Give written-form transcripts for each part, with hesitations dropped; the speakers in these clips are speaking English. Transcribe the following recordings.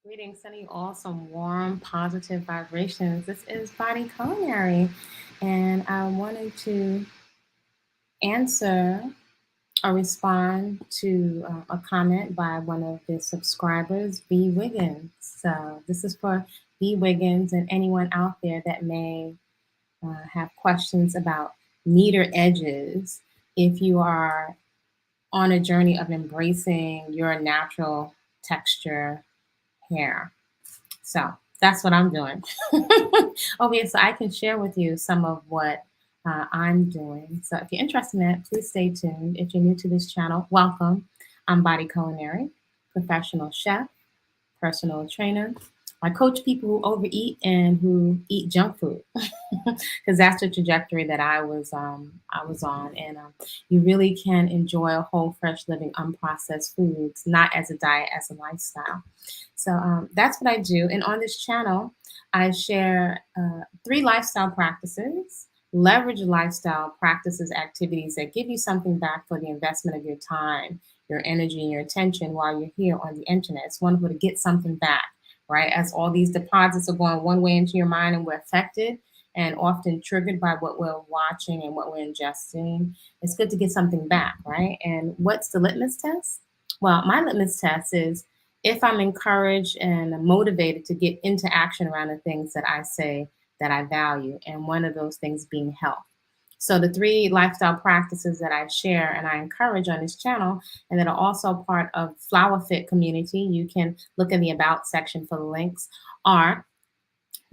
Greetings, sending you all some warm, positive vibrations. This is Body-Culinary, and I wanted to answer or respond to a comment by one of the subscribers, B. Wiggins. So this is for B. Wiggins and anyone out there that may have questions about neater edges. If you are on a journey of embracing your natural texture hair. So that's what I'm doing. Okay, so I can share with you some of what I'm doing. So if you're interested in that, please stay tuned. If you're new to this channel, welcome. I'm Body-Culinary, professional chef, personal trainer. I coach people who overeat and who eat junk food because that's the trajectory that I was on. And you really can enjoy a whole, fresh living, unprocessed foods, not as a diet, as a lifestyle. So that's what I do. And on this channel, I share 3 lifestyle practices, leverage lifestyle practices, activities that give you something back for the investment of your time, your energy, and your attention while you're here on the internet. It's wonderful to get something back, right? As all these deposits are going one way into your mind and we're affected and often triggered by what we're watching and what we're ingesting. It's good to get something back, right? And what's the litmus test? Well, my litmus test is if I'm encouraged and motivated to get into action around the things that I say that I value, and one of those things being health. So the 3 lifestyle practices that I share and I encourage on this channel, and that are also part of Flower Fit community, you can look in the About section for the links, are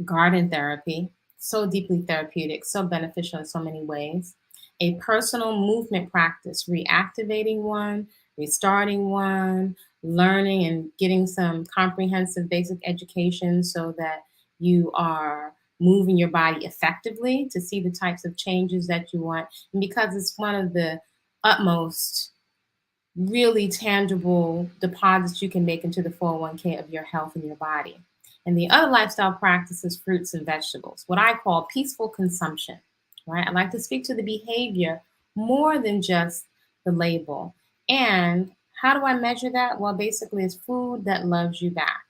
garden therapy, so deeply therapeutic, so beneficial in so many ways. A personal movement practice, reactivating one, restarting one, learning and getting some comprehensive basic education so that you are moving your body effectively to see the types of changes that you want. And because it's one of the utmost really tangible deposits you can make into the 401k of your health and your body. And the other lifestyle practice is fruits and vegetables, what I call peaceful consumption, right? I like to speak to the behavior more than just the label. And how do I measure that? Well, basically, it's food that loves you back.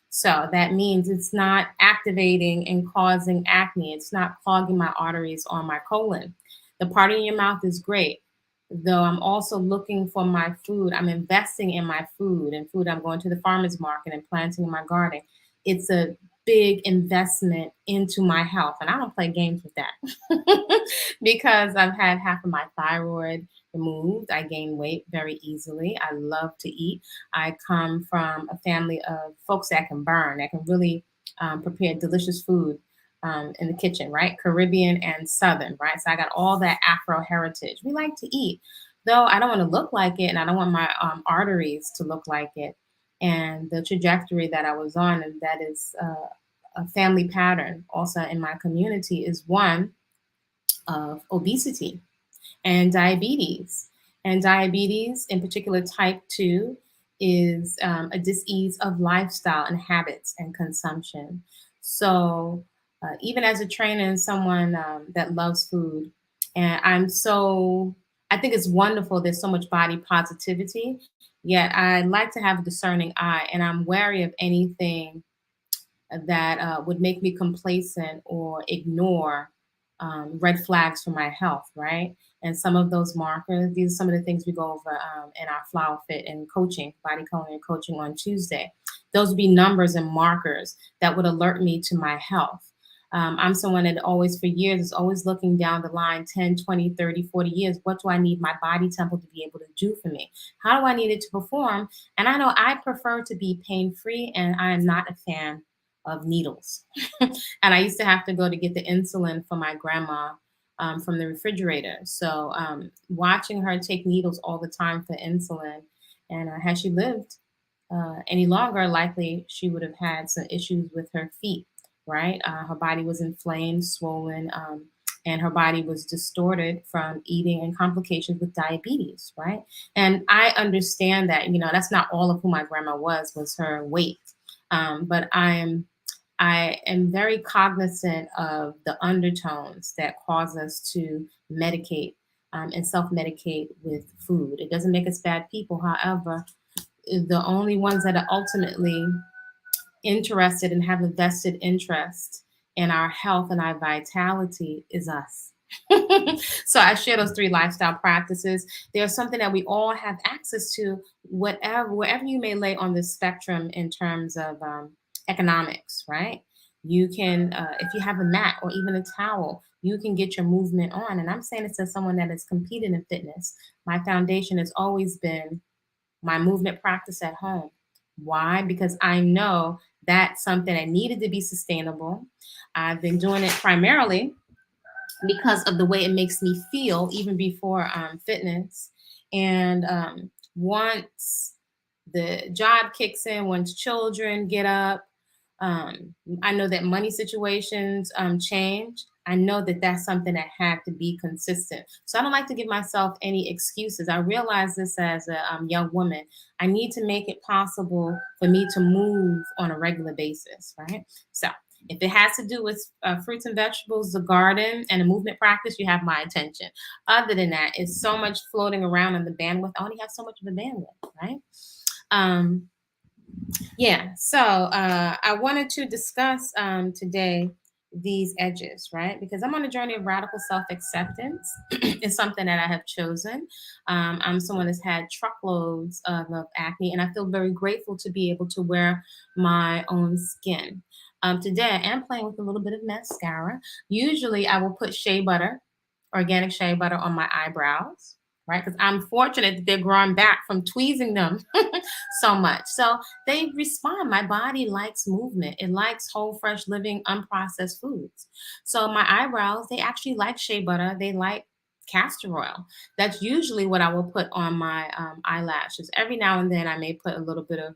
So that means it's not activating and causing acne. It's not clogging my arteries or my colon. The part in your mouth is great, though I'm also looking for my food. I'm investing in my food and food. I'm going to the farmer's market and planting in my garden. It's a big investment into my health. And I don't play games with that because I've had half of my thyroid removed. I gain weight very easily. I love to eat. I come from a family of folks that can burn, that can really prepare delicious food in the kitchen, right? Caribbean and Southern, right? So I got all that Afro heritage. We like to eat, though I don't want to look like it, and I don't want my arteries to look like it. And the trajectory that I was on, and that is a family pattern also in my community, is one of obesity and diabetes. And diabetes, in particular type 2, is a disease of lifestyle and habits and consumption. So, even as a trainer and someone that loves food, and I think it's wonderful. There's so much body positivity, yet I like to have a discerning eye, and I'm wary of anything that would make me complacent or ignore red flags for my health, right? And some of those markers, these are some of the things we go over in our Flower Fit and coaching, body culinary coaching on Tuesday. Those would be numbers and markers that would alert me to my health. I'm someone that always, for years, is always looking down the line 10, 20, 30, 40 years. What do I need my body temple to be able to do for me? How do I need it to perform? And I know I prefer to be pain free, and I am not a fan of needles. And I used to have to go to get the insulin for my grandma from the refrigerator. So watching her take needles all the time for insulin, and had she lived any longer, likely she would have had some issues with her feet, right? Her body was inflamed, swollen, and her body was distorted from eating and complications with diabetes, right? And I understand that, that's not all of who my grandma was her weight. But I am very cognizant of the undertones that cause us to medicate and self-medicate with food. It doesn't make us bad people. However, the only ones that are ultimately interested and have a vested interest in our health and our vitality is us. So I share those three lifestyle practices. There's something that we all have access to, whatever wherever you may lay on the spectrum in terms of economics, right? You can, if you have a mat or even a towel, you can get your movement on. And I'm saying this as someone that has competed in fitness. My foundation has always been my movement practice at home. Why? Because I know that's something that needed to be sustainable. I've been doing it primarily because of the way it makes me feel, even before fitness. And once the job kicks in, once children get up, I know that money situations change. I know that that's something that had to be consistent. So I don't like to give myself any excuses. I realize this as a young woman. I need to make it possible for me to move on a regular basis, right? So if it has to do with fruits and vegetables, the garden, and a movement practice, you have my attention. Other than that, it's so much floating around on the bandwidth. I only have so much of a bandwidth, right? Um, yeah, so I wanted to discuss today these edges, right? Because I'm on a journey of radical self acceptance. It's something that I have chosen. I'm someone that's had truckloads of acne, and I feel very grateful to be able to wear my own skin. Today, I am playing with a little bit of mascara. Usually, I will put shea butter, organic shea butter, on my eyebrows, right? Because I'm fortunate that they're growing back from tweezing them so much. So they respond. My body likes movement. It likes whole, fresh, living, unprocessed foods. So my eyebrows, they actually like shea butter. They like castor oil. That's usually what I will put on my eyelashes. Every now and then, I may put a little bit of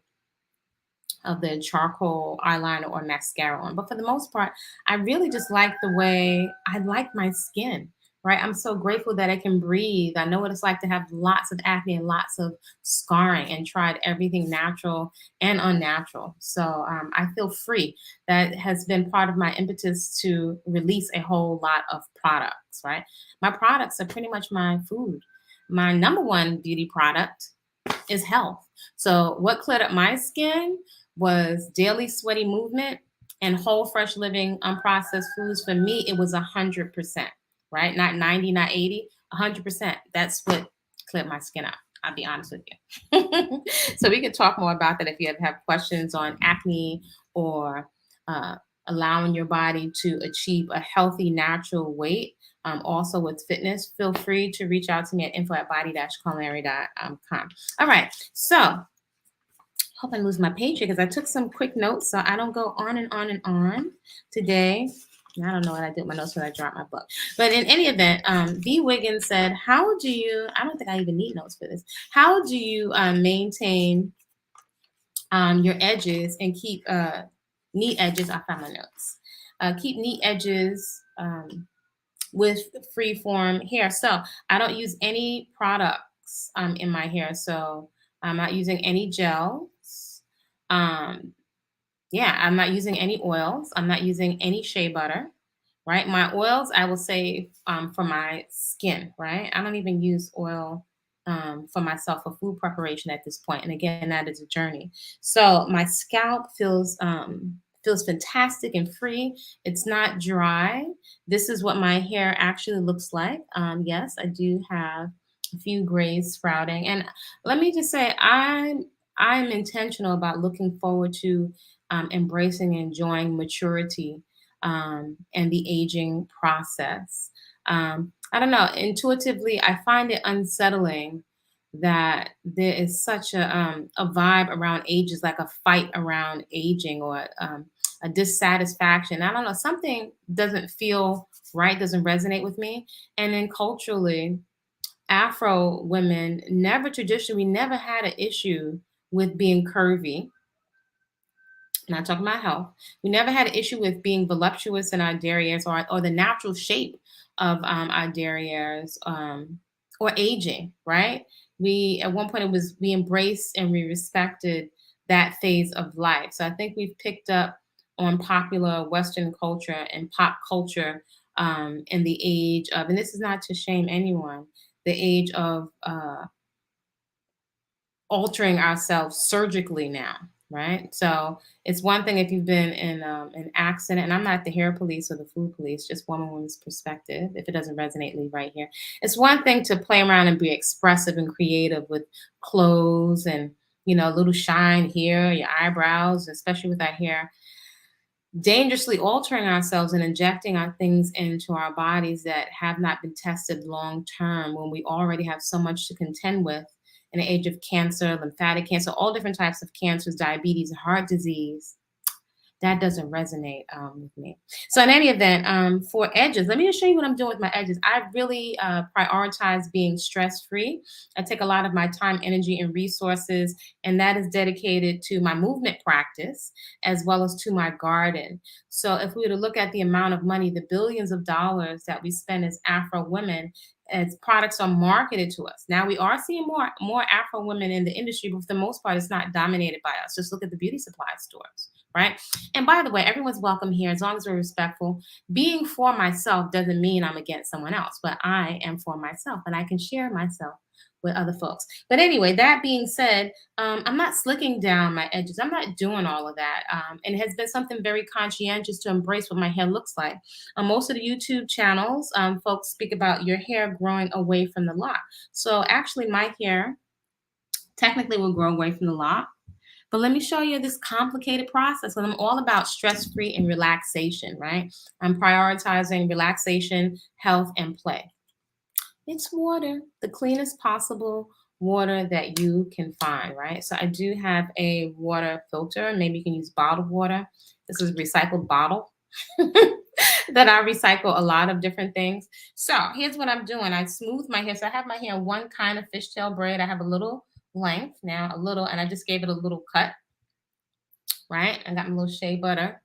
the charcoal eyeliner or mascara on. But for the most part, I really just like the way I like my skin, right? I'm so grateful that I can breathe. I know what it's like to have lots of acne and lots of scarring, and tried everything natural and unnatural. So I feel free. That has been part of my impetus to release a whole lot of products, right? My products are pretty much my food. My number one beauty product is health. So what cleared up my skin was daily sweaty movement and whole, fresh living, unprocessed foods. For me, it was 100%, right? Not 90, not 80, 100%. That's what cleared my skin up. I'll be honest with you. So we can talk more about that if you have questions on acne or uh, allowing your body to achieve a healthy, natural weight. Also with fitness, feel free to reach out to me at info@body-culinary.com. All right. So hope I lose my page here because I took some quick notes so I don't go on and on and on today. I don't know what I did with my notes when I dropped my book. But in any event, B. Wiggins said, how do you, I don't think I even need notes for this. How do you maintain your edges and keep neat edges? I found my notes. Keep neat edges with free form hair. So I don't use any products in my hair. So I'm not using any gels. Yeah, I'm not using any oils. I'm not using any shea butter, right? My oils, I will say for my skin, right? I don't even use oil for myself for food preparation at this point. And again, that is a journey. So my scalp feels fantastic and free. It's not dry. This is what my hair actually looks like. Yes, I do have a few grays sprouting. And let me just say, I'm intentional about looking forward to embracing and enjoying maturity and the aging process. I don't know, intuitively, I find it unsettling that there is such a vibe around age, is like a fight around aging, or a dissatisfaction. I don't know, something doesn't feel right, doesn't resonate with me. And then culturally, Afro women never traditionally, we never had an issue with being curvy. Not talking about health. We never had an issue with being voluptuous in our derrieres, or the natural shape of our derrieres, or aging, right? We, at one point, it was, we embraced and we respected that phase of life. So I think we've picked up on popular Western culture and pop culture in the age of, and this is not to shame anyone, the age of altering ourselves surgically now, right? So it's one thing if you've been in an accident, and I'm not the hair police or the food police, just woman's perspective. If it doesn't resonate, leave right here. It's one thing to play around and be expressive and creative with clothes and a little shine here, your eyebrows, especially with our hair. Dangerously altering ourselves and injecting our things into our bodies that have not been tested long term when we already have so much to contend with in the age of cancer, lymphatic cancer, all different types of cancers, diabetes, heart disease. That doesn't resonate with me. So in any event, for edges, let me just show you what I'm doing with my edges. I really prioritize being stress free. I take a lot of my time, energy, and resources, and that is dedicated to my movement practice as well as to my garden. So if we were to look at the amount of money, the billions of dollars that we spend as Afro women, as products are marketed to us. Now we are seeing more Afro women in the industry, but for the most part, it's not dominated by us. Just look at the beauty supply stores, right? And by the way, everyone's welcome here as long as we're respectful. Being for myself doesn't mean I'm against someone else, but I am for myself and I can share myself with other folks. But anyway, that being said, I'm not slicking down my edges. I'm not doing all of that. And it has been something very conscientious to embrace what my hair looks like. On most of the YouTube channels, folks speak about your hair growing away from the lock. So actually, my hair technically will grow away from the lock. But let me show you this complicated process. And I'm all about stress free and relaxation, right? I'm prioritizing relaxation, health, and play. It's water, the cleanest possible water that you can find, right? So I do have a water filter. Maybe you can use bottled water. This is a recycled bottle that I recycle a lot of different things. So here's what I'm doing. I smooth my hair. So I have my hair in one kind of fishtail braid. I have a little length now, a little, and I just gave it a little cut, right? I got my little shea butter.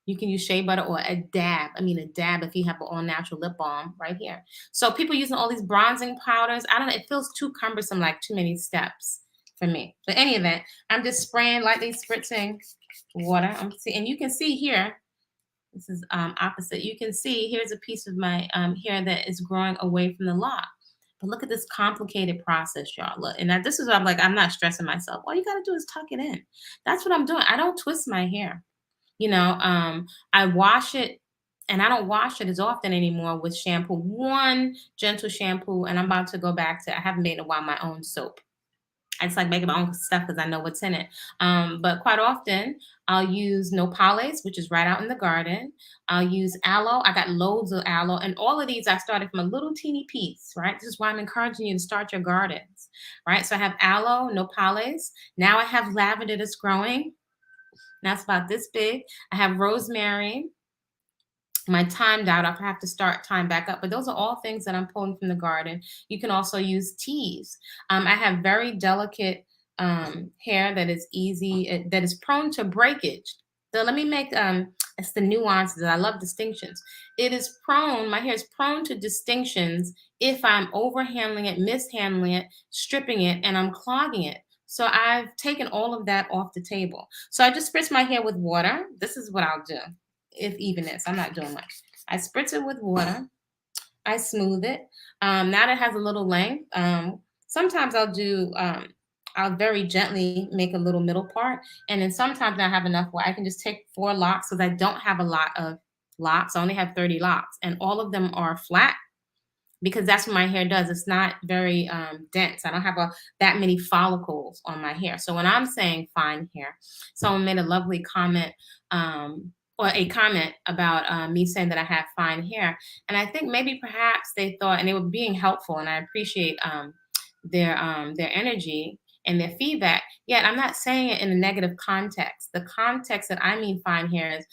You can use shea butter or a dab. I mean, a dab if you have an all natural lip balm right here. So people using all these bronzing powders, I don't know, it feels too cumbersome, like too many steps for me. But any event, I'm just spraying, lightly spritzing water. And you can see here, this is opposite. You can see here's a piece of my hair that is growing away from the lock. But look at this complicated process, y'all. Look, and this is what I'm like, I'm not stressing myself. All you got to do is tuck it in. That's what I'm doing. I don't twist my hair. I wash it, and I don't wash it as often anymore with shampoo. One gentle shampoo, and I'm about to go back to, I haven't made in a while, my own soap. I just like making my own stuff because I know what's in it. But quite often, I'll use nopales, which is right out in the garden. I'll use aloe. I got loads of aloe. And all of these, I started from a little teeny piece, right? This is why I'm encouraging you to start your gardens, right? So I have aloe, nopales. Now I have lavender that's growing. That's about this big. I have rosemary. My timed out. I'll have to start time back up. But those are all things that I'm pulling from the garden. You can also use teas. I have very delicate hair that is easy, that is prone to breakage. So let me make it's the nuances. I love distinctions. It is prone, my hair is prone to distinctions if I'm overhandling it, mishandling it, stripping it, and I'm clogging it. So I've taken all of that off the table. So I just spritz my hair with water. This is what I'll do, if even this. I'm not doing much. I spritz it with water. I smooth it. Now that it has a little length, sometimes I'll very gently make a little middle part. And then sometimes I have enough where I can just take 4 locks because I don't have a lot of locks. I only have 30 locks, and all of them are flat because that's what my hair does. It's not very dense. I don't have that many follicles on my hair. So when I'm saying fine hair, someone made a lovely comment or a comment about me saying that I have fine hair. And I think maybe perhaps they thought, and they were being helpful, and I appreciate their energy and their feedback. Yet I'm not saying it in a negative context. The context that I mean fine hair is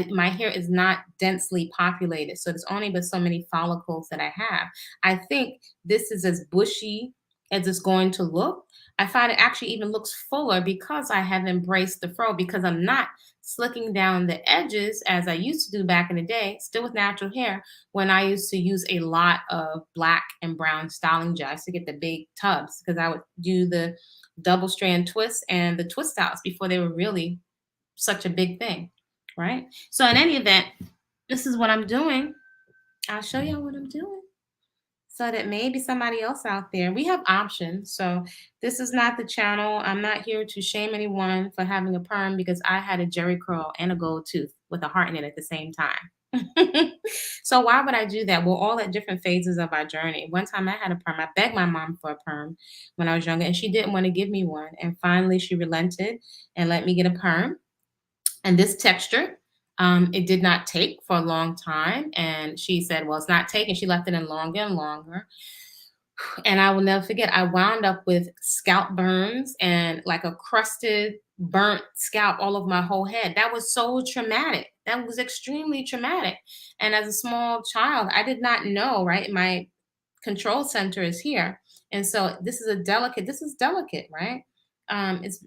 my hair is not densely populated. So there's only but so many follicles that I have. I think this is as bushy as it's going to look. I find it actually even looks fuller because I have embraced the fro, because I'm not slicking down the edges as I used to do back in the day, still with natural hair, when I used to use a lot of black and brown styling gel. I used to get the big tubs because I would do the double strand twists and the twist outs before they were really such a big thing, right? So in any event, this is what I'm doing. I'll show you what I'm doing. so that maybe somebody else out there, we have options. So this is not the channel. I'm not here to shame anyone for having a perm because I had a Jerry curl and a gold tooth with a heart in it at the same time. So why would I do that? We're all at different phases of our journey. One time I had a perm. I begged my mom for a perm when I was younger, and she didn't want to give me one. And finally, she relented and let me get a perm. And this texture, it did not take for a long time. And she said, well, it's not taking. She left it in longer and longer. And I will never forget, I wound up with scalp burns and like a crusted, burnt scalp all over my whole head. That was so traumatic. That was extremely traumatic. And as a small child, I did not know, right? My control center is here. And so this is delicate, right?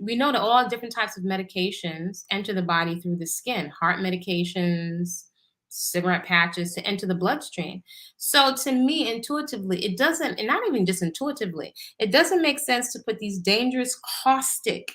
We know that all different types of medications enter the body through the skin, heart medications, cigarette patches to enter the bloodstream. So to me, intuitively, it doesn't, and not even just intuitively, it doesn't make sense to put these dangerous, caustic,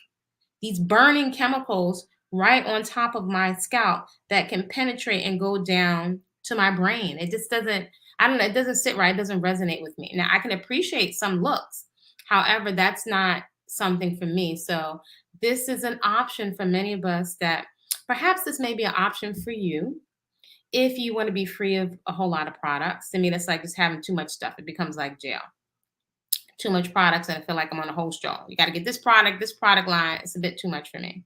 these burning chemicals right on top of my scalp that can penetrate and go down to my brain. It just doesn't, I don't know, it doesn't sit right. It doesn't resonate with me. Now, I can appreciate some looks. However, that's not something for me. So, this is an option for many of us that perhaps this may be an option for you if you want to be free of a whole lot of products. To me, that's like just having too much stuff. It becomes like jail. Too much products, and I feel like I'm on a whole straw. You got to get this product line. It's a bit too much for me.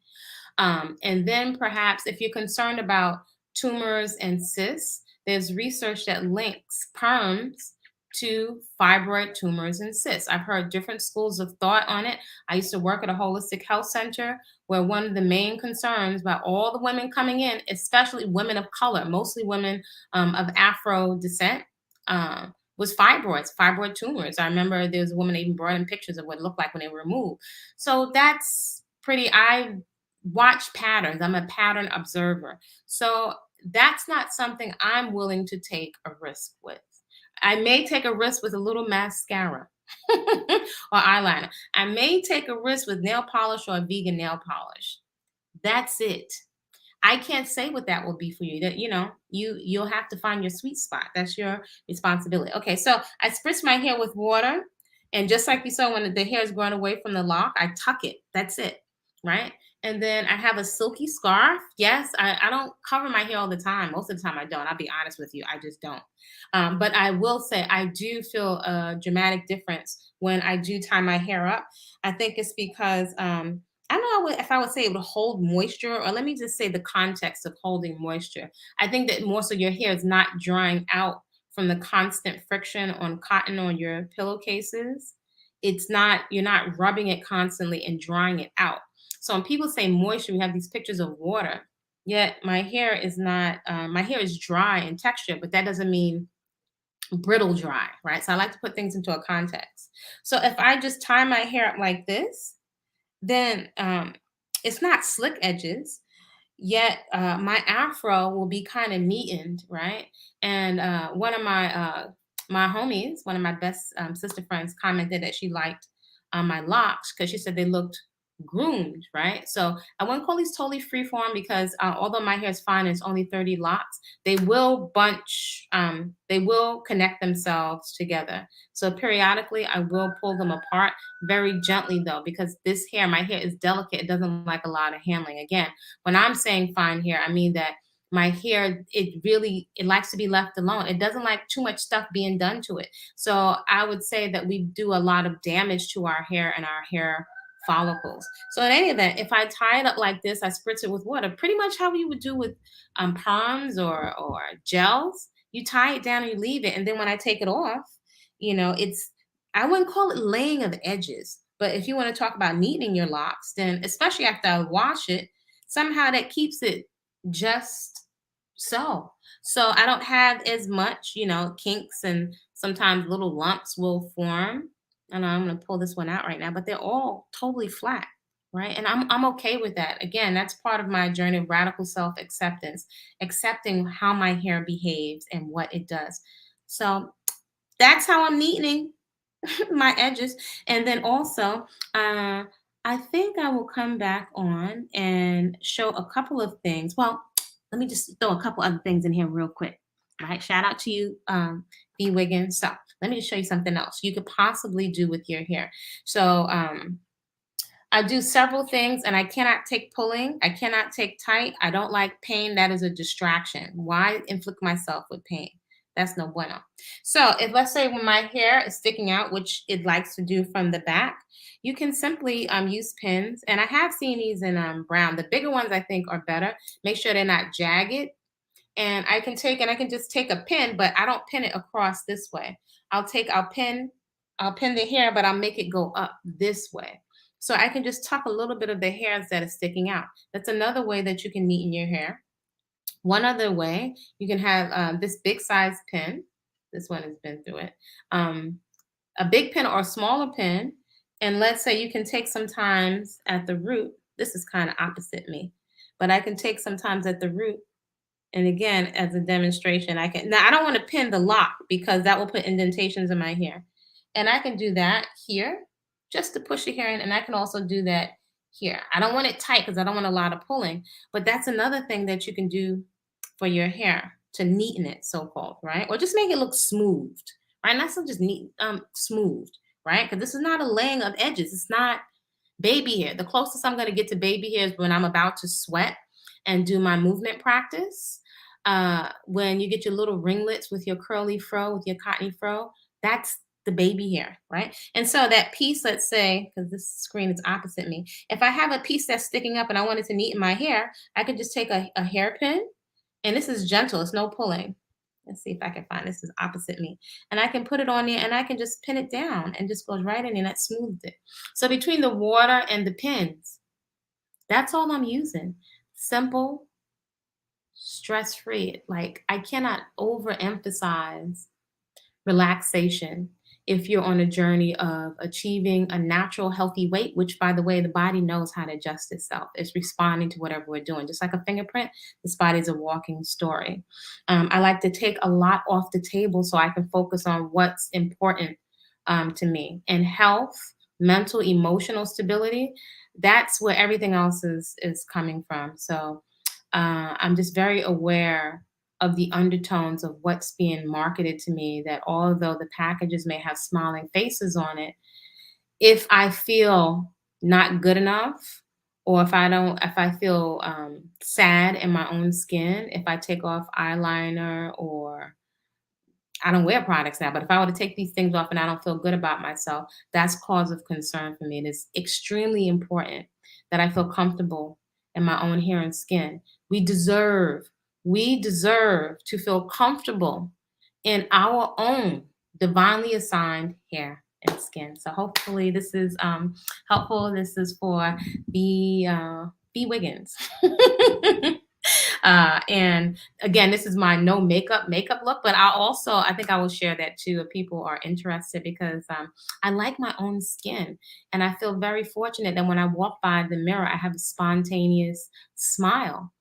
And then perhaps if you're concerned about tumors and cysts, there's research that links perms to fibroid tumors and cysts. I've heard different schools of thought on it. I used to work at a holistic health center where one of the main concerns about all the women coming in, especially women of color, mostly women of Afro descent, was fibroid tumors. I remember there was a woman that even brought in pictures of what it looked like when they were removed. So that's I watch patterns. I'm a pattern observer. So that's not something I'm willing to take a risk with. I may take a risk with a little mascara or eyeliner. I may take a risk with nail polish or a vegan nail polish. That's it. I can't say what that will be for you. That you'll have to find your sweet spot. That's your responsibility. Okay, so I spritz my hair with water, and just like you saw when the hair is growing away from the lock, I tuck it. That's it, right? And then I have a silky scarf. Yes, I don't cover my hair all the time. Most of the time, I don't. I'll be honest with you, I just don't. But I will say I do feel a dramatic difference when I do tie my hair up. I think it's because I don't know if I would say it would hold moisture, or let me just say the context of holding moisture. I think that more so your hair is not drying out from the constant friction on cotton on your pillowcases. It's not, you're not rubbing it constantly and drying it out. So when people say moisture, we have these pictures of water. Yet my hair is not, my hair is dry in texture, but that doesn't mean brittle dry, right? So I like to put things into a context. So if I just tie my hair up like this, then it's not slick edges, yet my afro will be kind of neatened, right? And one of my homies, one of my best sister friends, commented that she liked my locks because she said they looked groomed, right? So I wouldn't call these totally freeform because although my hair is fine, it's only 30 locks. They will bunch, they will connect themselves together. So periodically, I will pull them apart very gently though, because this hair, my hair is delicate. It doesn't like a lot of handling. Again, when I'm saying fine hair, I mean that my hair, it likes to be left alone. It doesn't like too much stuff being done to it. So I would say that we do a lot of damage to our hair and our hair follicles. So in any event, if I tie it up like this, I spritz it with water, pretty much how you would do with perms or gels. You tie it down and you leave it. And then when I take it off, it's, I wouldn't call it laying of edges, but if you want to talk about neatening your locks, then especially after I wash it, somehow that keeps it just so. So I don't have as much, kinks, and sometimes little lumps will form. And I'm going to pull this one out right now, but they're all totally flat, right? And I'm okay with that. Again, that's part of my journey of radical self acceptance, accepting how my hair behaves and what it does. So that's how I'm neatening my edges. And then also, I think I will come back on and show a couple of things. Well, let me just throw a couple other things in here real quick. Right. Shout out to you, Bee Wiggins. So let me just show you something else you could possibly do with your hair. So I do several things and I cannot take pulling. I cannot take tight. I don't like pain. That is a distraction. Why inflict myself with pain? That's no bueno. So if let's say when my hair is sticking out, which it likes to do from the back, you can simply use pins. And I have seen these in brown. The bigger ones I think are better. Make sure they're not jagged. And I can just take a pin, but I don't pin it across this way. I'll pin the hair, but I'll make it go up this way. So I can just tuck a little bit of the hairs that is sticking out. That's another way that you can neaten your hair. One other way, you can have this big size pin. This one has been through it. A big pin or a smaller pin. And let's say you can take sometimes at the root. This is kind of opposite me, but I can take sometimes at the root. And again, as a demonstration, now I don't want to pin the lock because that will put indentations in my hair. And I can do that here just to push the hair in. And I can also do that here. I don't want it tight because I don't want a lot of pulling. But that's another thing that you can do for your hair to neaten it, so-called, right? Or just make it look smoothed, right? Not so just neat, smoothed, right? Because this is not a laying of edges. It's not baby hair. The closest I'm going to get to baby hair is when I'm about to sweat and do my movement practice. When you get your little ringlets with your curly fro, with your cottony fro, that's the baby hair, right? And so that piece, let's say, because this screen is opposite me, if I have a piece that's sticking up and I wanted to neaten my hair, I could just take a hairpin, and this is gentle, it's no pulling. Let's see if I can find this is opposite me. And I can put it on there and I can just pin it down and just goes right in and that smooths it. So between the water and the pins, that's all I'm using. Simple, stress-free. Like I cannot overemphasize relaxation if you're on a journey of achieving a natural healthy weight, which by the way, the body knows how to adjust itself. It's responding to whatever we're doing. Just like a fingerprint, this body's a walking story. I like to take a lot off the table so I can focus on what's important to me. And health, mental, emotional stability, that's where everything else is coming from. So I'm just very aware of the undertones of what's being marketed to me, that although the packages may have smiling faces on it, if I feel not good enough, or if I feel sad in my own skin, if I take off eyeliner, or I don't wear products now, but if I were to take these things off and I don't feel good about myself, that's cause of concern for me. It is extremely important that I feel comfortable in my own hair and skin. We deserve to feel comfortable in our own divinely assigned hair and skin. So hopefully this is helpful. This is for B Wiggins. And again, this is my no makeup look, but I think I will share that too if people are interested, because I like my own skin and I feel very fortunate that when I walk by the mirror, I have a spontaneous smile.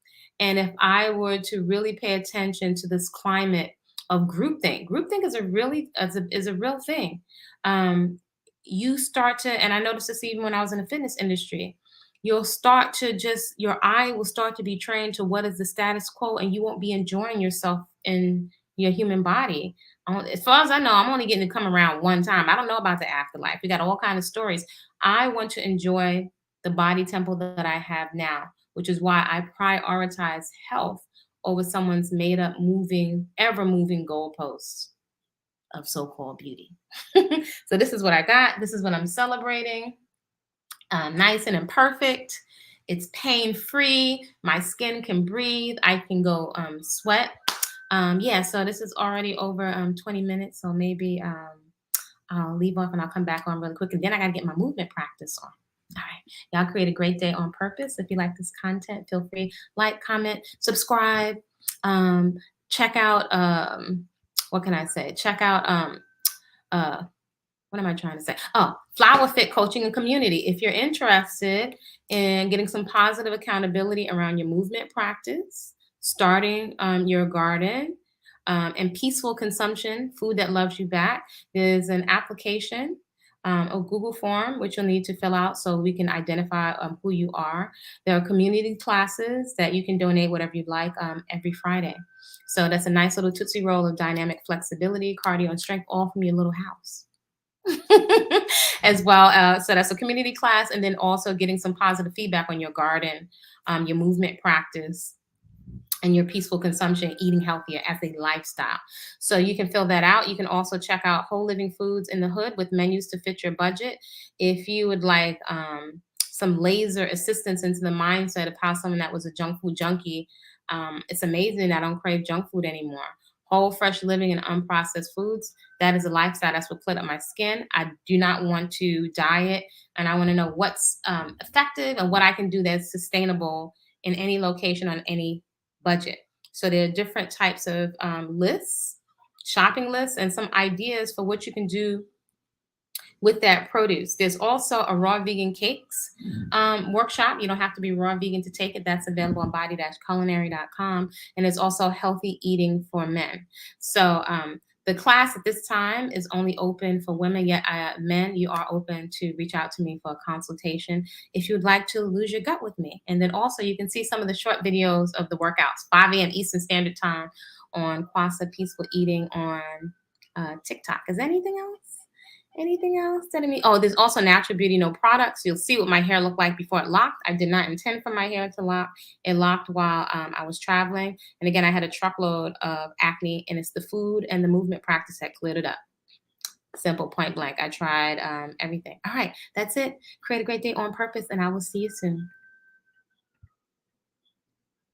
And if I were to really pay attention to this climate of groupthink is a real thing. You start to, and I noticed this even when I was in the fitness industry, your eye will start to be trained to what is the status quo, and you won't be enjoying yourself in your human body. As far as I know, I'm only getting to come around one time. I don't know about the afterlife. We got all kinds of stories. I want to enjoy the body temple that I have now, which is why I prioritize health over someone's made up, ever moving goalposts of so-called beauty. So this is what I got. This is what I'm celebrating. Nice and imperfect. It's pain-free. My skin can breathe. I can go sweat. Yeah, so this is already over 20 minutes. So maybe I'll leave off and I'll come back on really quick. And then I got to get my movement practice on. All right. Y'all create a great day on purpose. If you like this content, feel free, like, comment, subscribe. Check out, what can I say? Check out, what am I trying to say? Oh, Flower Fit Coaching and Community. If you're interested in getting some positive accountability around your movement practice, starting your garden, and peaceful consumption, food that loves you back, there's an application a Google form, which you'll need to fill out so we can identify who you are. There are community classes that you can donate whatever you'd like every Friday. So that's a nice little Tootsie Roll of dynamic flexibility, cardio, and strength, all from your little house. As well. So that's a community class, and then also getting some positive feedback on your garden, your movement practice, and your peaceful consumption, eating healthier as a lifestyle. So you can fill that out. You can also check out Whole Living Foods in the Hood with menus to fit your budget. If you would like some laser assistance into the mindset of how someone that was a junk food junkie, it's amazing I don't crave junk food anymore. Whole, fresh living and unprocessed foods. That is a lifestyle. That's what cleared up my skin. I do not want to diet, and I want to know what's effective and what I can do that's sustainable in any location on any budget. So there are different types of lists, shopping lists, and some ideas for what you can do with that produce. There's also a raw vegan cakes workshop. You don't have to be raw vegan to take it. That's available on body-culinary.com. And there's also healthy eating for men. So the class at this time is only open for women, yet men, you are open to reach out to me for a consultation if you would like to lose your gut with me. And then also you can see some of the short videos of the workouts, 5 a.m. Eastern Standard Time on Kwasa Peaceful Eating on TikTok. Is there anything else? Anything else that I mean? Oh, there's also Natural Beauty No Products. You'll see what my hair looked like before it locked. I did not intend for my hair to lock. It locked while I was traveling. And again, I had a truckload of acne, and it's the food and the movement practice that cleared it up. Simple, point blank. I tried everything. All right, that's it. Create a great day on purpose, and I will see you soon.